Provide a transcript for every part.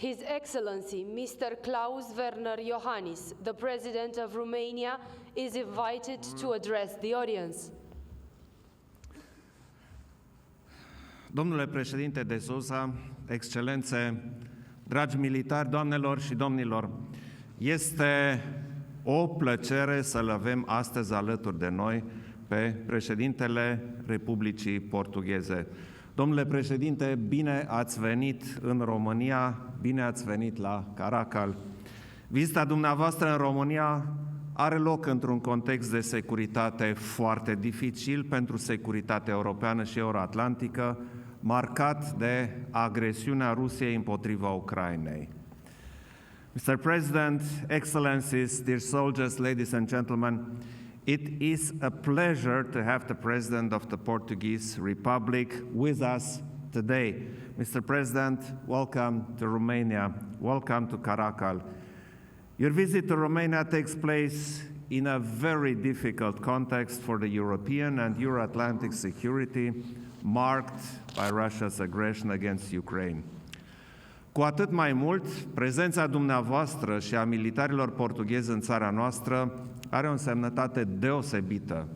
His Excellency Mr. Klaus Werner Iohannis, the President of Romania, is invited to address the audience. Domnule președinte de Sousa, excelențe, dragi militari, doamnelor și domnilor, este o plăcere să-l avem astăzi alături de noi pe președintele Republicii Portugheze. Domnule președinte, bine ați venit în România, bine ați venit la Caracal. Vizita dumneavoastră în România are loc într-un context de securitate foarte dificil pentru securitatea europeană și euroatlantică, marcat de agresiunea Rusiei împotriva Ucrainei. Mr. President, Excellencies, dear soldiers, ladies and gentlemen, it is a pleasure to have the President of the Portuguese Republic with us today. Mr. President, welcome to Romania. Welcome to Caracal. Your visit to Romania takes place in a very difficult context for the European and Euro-Atlantic security, marked by Russia's aggression against Ukraine. Cu atât mai mult, prezența dumneavoastră și a militarilor portughezi în țara noastră are o însemnătate deosebită.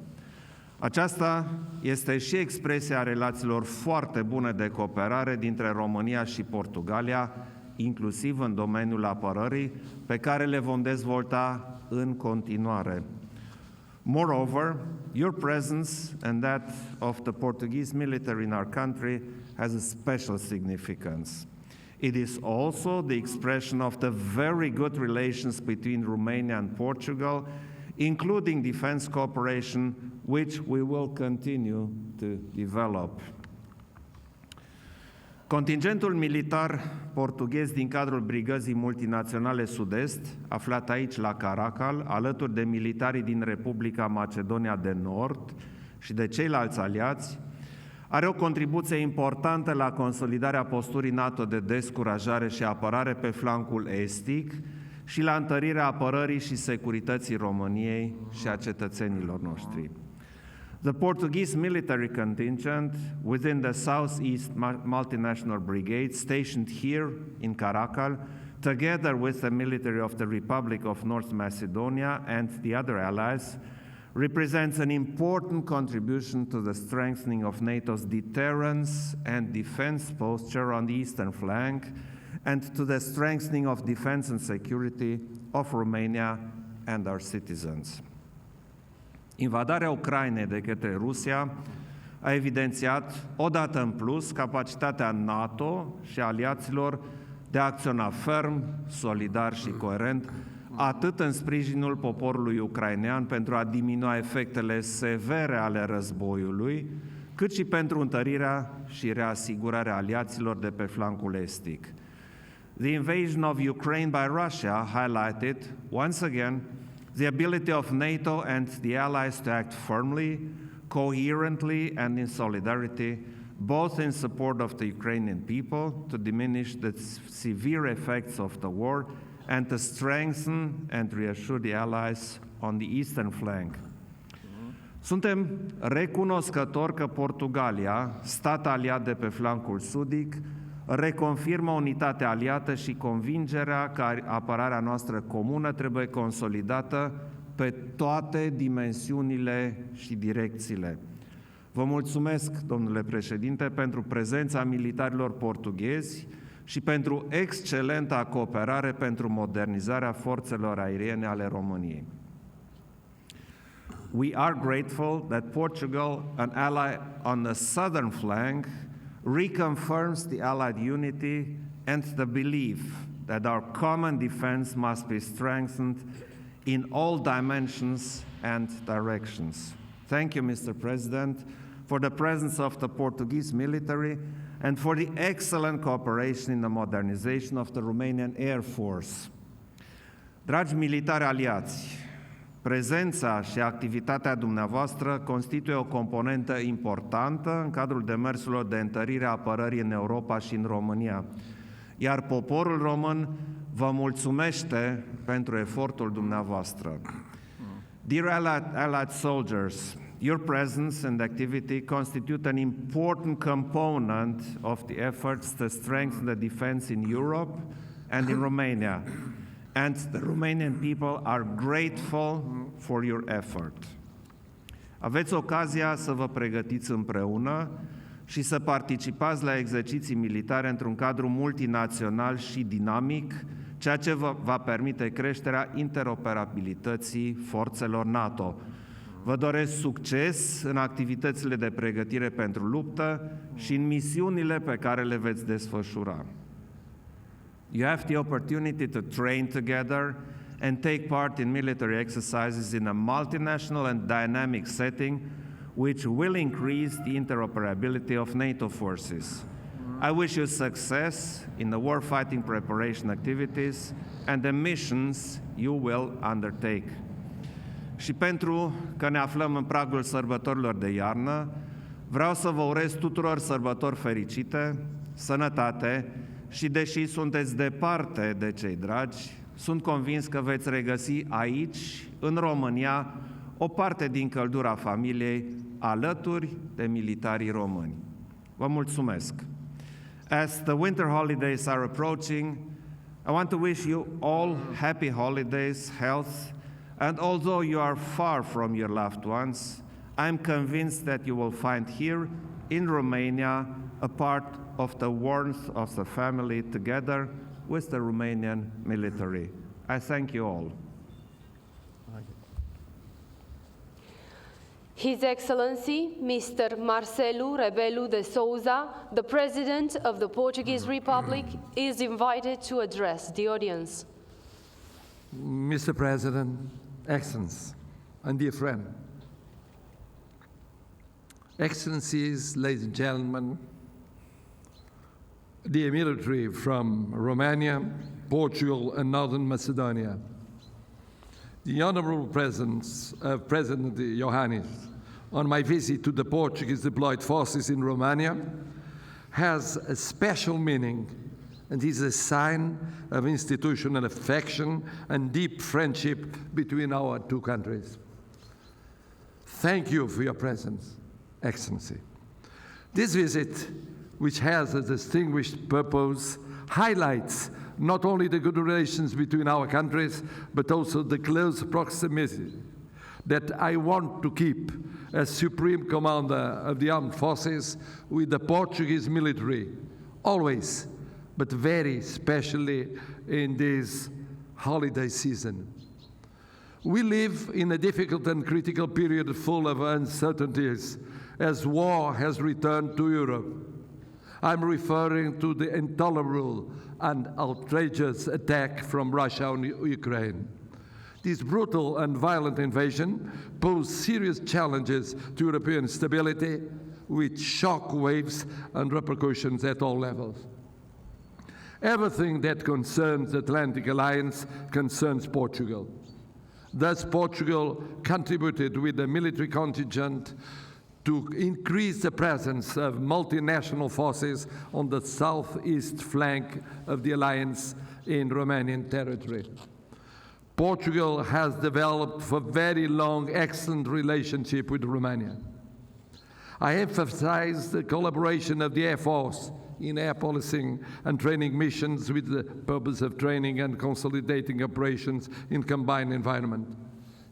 Aceasta este și expresia relațiilor foarte bune de cooperare dintre România și Portugalia, inclusiv în domeniul apărării, pe care le vom dezvolta în continuare. Moreover, your presence and that of the Portuguese military in our country has a special significance. It is also the expression of the very good relations between Romania and Portugal, including defense cooperation, which we will continue to develop. Contingentul militar portughez din cadrul Brigăzii Multinaționale Sud-Est, aflat aici la Caracal, alături de militarii din Republica Macedonia de Nord și de ceilalți aliați, are o contribuție importantă la consolidarea posturii NATO de descurajare și apărare pe flancul estic și la întărirea apărării și securității României și a cetățenilor noștri. The Portuguese military contingent within the Southeast Multinational Brigade stationed here in Caracal, together with the military of the Republic of North Macedonia and the other allies, represents an important contribution to the strengthening of NATO's deterrence and defense posture on the eastern flank and to the strengthening of defense and security of Romania and our citizens. Invadarea Ucrainei de către Rusia a evidențiat, odată în plus, capacitatea NATO și aliaților de a acționa ferm, solidar și coerent, atât în sprijinul poporului ucrainean pentru a diminua efectele severe ale războiului, cât și pentru întărirea și reasigurarea aliaților de pe flancul estic. The invasion of Ukraine by Russia highlighted, once again, the ability of NATO and the allies to act firmly, coherently, and in solidarity, both in support of the Ukrainian people to diminish the severe effects of the war and to strengthen and reassure the allies on the eastern flank. Suntem recunoscători că Portugalia, stat aliat de pe flancul sudic, reconfirmă unitatea aliată și convingerea că apărarea noastră comună trebuie consolidată pe toate dimensiunile și direcțiile. Vă mulțumesc, domnule președinte, pentru prezența militarilor portughezi și pentru excelenta cooperare pentru modernizarea forțelor aeriene ale României. We are grateful that Portugal, an ally on the southern flank, reconfirms the Allied unity and the belief that our common defense must be strengthened in all dimensions and directions. Thank you, Mr. President, for the presence of the Portuguese military and for the excellent cooperation in the modernization of the Romanian Air Force. Dragi militari aliați, prezența și activitatea dumneavoastră constituie o componentă importantă în cadrul demersurilor de întărire a apărării în Europa și în România, iar poporul român vă mulțumește pentru efortul dumneavoastră. Dear Allied soldiers, your presence and activity constitute an important component of the efforts to strengthen the defense in Europe and in Romania. And the Romanian people are grateful for your effort. Aveți ocazia să vă pregătiți împreună și să participați la exerciții militare într-un cadru multinațional și dinamic, ceea ce vă va permite creșterea interoperabilității forțelor NATO. Vă doresc succes în activitățile de pregătire pentru luptă și în misiunile pe care le veți desfășura. You have the opportunity to train together and take part in military exercises in a multinational and dynamic setting, which will increase the interoperability of NATO forces. I wish you success in the warfighting preparation activities and the missions you will undertake. Și pentru că ne aflăm în pragul sărbătorilor de iarnă, vreau să vă urez tuturor sărbători fericite, sănătate și, deși sunteți departe de cei dragi, sunt convins că veți regăsi aici, în România, o parte din căldura familiei alături de militarii români. Vă mulțumesc! As the winter holidays are approaching, I want to wish you all happy holidays, health, and although you are far from your loved ones, I'm convinced that you will find here in Romania a part of the warmth of the family together with the Romanian military. I thank you all. His Excellency, Mr. Marcelo Rebelo de Sousa, the President of the Portuguese Republic, is invited to address the audience. Mr. President, Excellencies, and dear friend, Excellencies, ladies and gentlemen, dear military from Romania, Portugal, and Northern Macedonia, the Honourable Presence of President Iohannis on my visit to the Portuguese deployed forces in Romania has a special meaning and is a sign of institutional affection and deep friendship between our two countries. Thank you for your presence, Excellency. This visit, which has a distinguished purpose, highlights not only the good relations between our countries, but also the close proximity that I want to keep as Supreme Commander of the Armed Forces with the Portuguese military, always, but very especially in this holiday season. We live in a difficult and critical period full of uncertainties as war has returned to Europe. I'm referring to the intolerable and outrageous attack from Russia on Ukraine. This brutal and violent invasion poses serious challenges to European stability, with shock waves and repercussions at all levels. Everything that concerns the Atlantic Alliance concerns Portugal. Thus, Portugal contributed with a military contingent to increase the presence of multinational forces on the southeast flank of the alliance in Romanian territory. Portugal has developed for very long excellent relationship with Romania. I emphasize the collaboration of the Air Force in air policing and training missions with the purpose of training and consolidating operations in combined environment.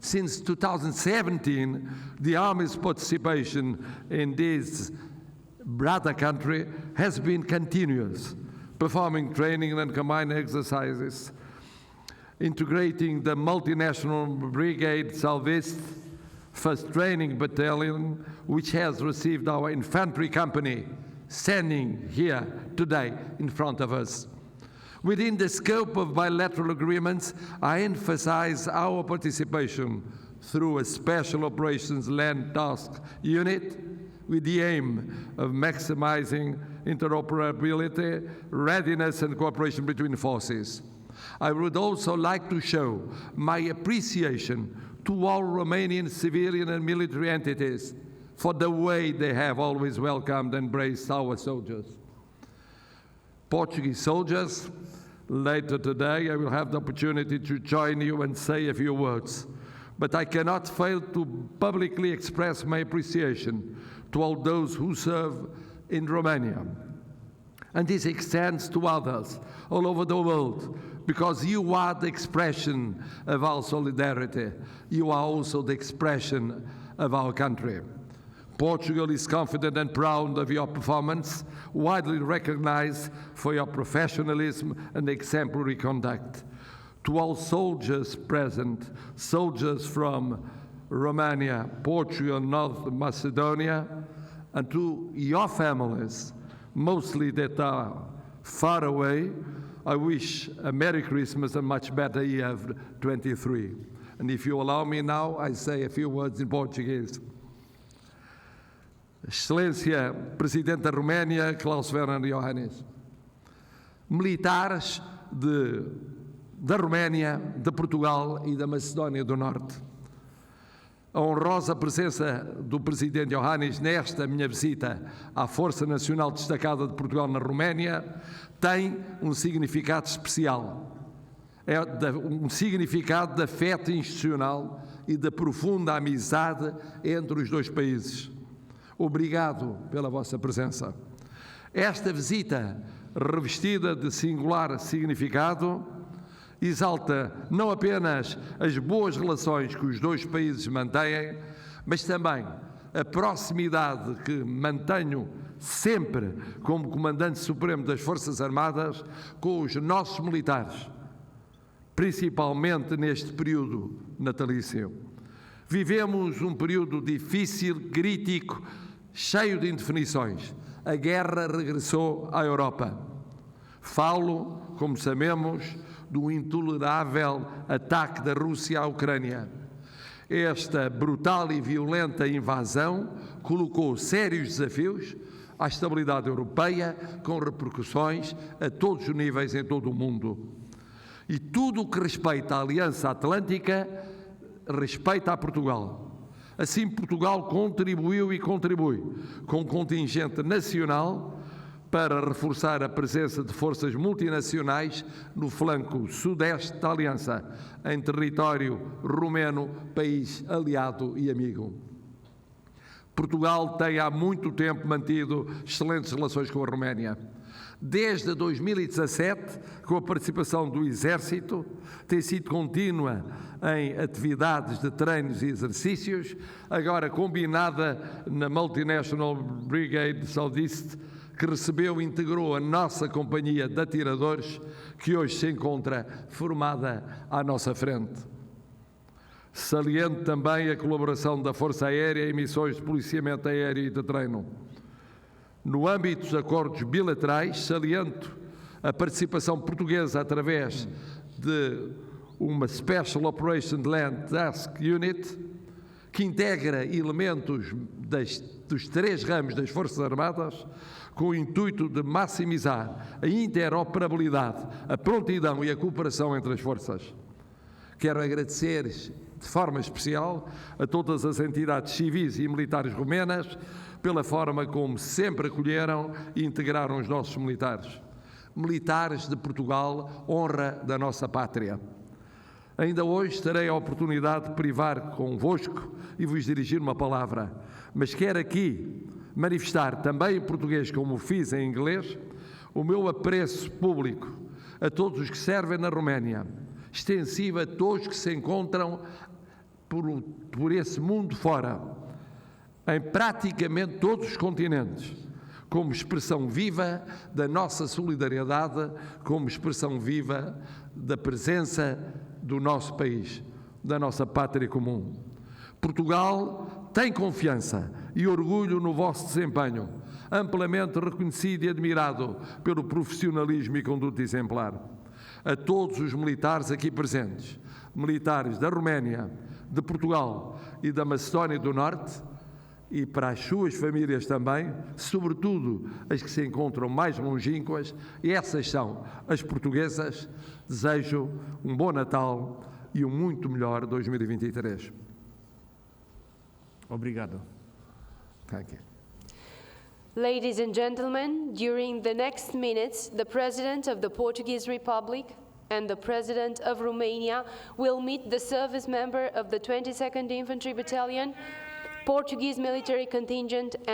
Since 2017, the Army's participation in this brother country has been continuous, performing training and combined exercises, integrating the multinational Brigade Southeast 1st Training Battalion, which has received our infantry company, standing here today in front of us. Within the scope of bilateral agreements, I emphasize our participation through a Special Operations Land Task Unit with the aim of maximizing interoperability, readiness, and cooperation between forces. I would also like to show my appreciation to all Romanian civilian and military entities for the way they have always welcomed and embraced our soldiers. Portuguese soldiers, later today I will have the opportunity to join you and say a few words, but I cannot fail to publicly express my appreciation to all those who serve in Romania. And this extends to others all over the world, because you are the expression of our solidarity. You are also the expression of our country. Portugal is confident and proud of your performance, widely recognized for your professionalism and exemplary conduct. To all soldiers present, soldiers from Romania, Portugal, North Macedonia, and to your families, mostly that are far away, I wish a Merry Christmas and much better year of 23. And if you allow me now, I say a few words in Portuguese. Excelência, Presidente da Roménia, Klaus Werner Iohannis. Militares da Roménia, de Portugal e da Macedónia do Norte. A honrosa presença do Presidente Iohannis nesta minha visita à Força Nacional Destacada de Portugal na Roménia tem um significado especial. É um significado de afeto institucional e de profunda amizade entre os dois países. Obrigado pela vossa presença. Esta visita, revestida de singular significado, exalta não apenas as boas relações que os dois países mantêm, mas também a proximidade que mantenho sempre como Comandante Supremo das Forças Armadas com os nossos militares, principalmente neste período natalício. Vivemos um período difícil, crítico, cheio de indefinições. A guerra regressou à Europa. Falo, como sabemos, do intolerável ataque da Rússia à Ucrânia. Esta brutal e violenta invasão colocou sérios desafios à estabilidade europeia, com repercussões a todos os níveis em todo o mundo. E tudo o que respeita à Aliança Atlântica respeita a Portugal. Assim, Portugal contribuiu e contribui com um contingente nacional para reforçar a presença de forças multinacionais no flanco sudeste da Aliança, em território romeno, país aliado e amigo. Portugal tem há muito tempo mantido excelentes relações com a Roménia. Desde 2017, com a participação do Exército, tem sido contínua em atividades de treinos e exercícios, agora combinada na Multinational Brigade Southeast, que recebeu e integrou a nossa companhia de atiradores, que hoje se encontra formada à nossa frente. Saliento também a colaboração da Força Aérea em missões de policiamento aéreo e de treino. No âmbito dos acordos bilaterais, saliento a participação portuguesa através de uma Special Operation Land Task Unit, que integra elementos dos três ramos das Forças Armadas, com o intuito de maximizar a interoperabilidade, a prontidão e a cooperação entre as forças. Quero agradecer de forma especial a todas as entidades civis e militares romenas pela forma como sempre acolheram e integraram os nossos militares. Militares de Portugal, honra da nossa pátria. Ainda hoje terei a oportunidade de privar convosco e vos dirigir uma palavra, mas quero aqui manifestar também em português, como fiz em inglês, o meu apreço público a todos os que servem na Roménia, extensivo a todos que se encontram por esse mundo fora, em praticamente todos os continentes, como expressão viva da nossa solidariedade, como expressão viva da presença do nosso país, da nossa pátria comum. Portugal tem confiança e orgulho no vosso desempenho, amplamente reconhecido e admirado pelo profissionalismo e conduta exemplar. A todos os militares aqui presentes, militares da Roménia, de Portugal e da Macedónia do Norte, e para as suas famílias também, sobretudo as que se encontram mais longínquas, e essas são as portuguesas, desejo um bom Natal e um muito melhor 2023. Obrigado. Thank you. Ladies and gentlemen, during the next minutes, the President of the Portuguese Republic and the President of Romania will meet the service member of the 22nd Infantry Battalion, Portuguese military contingent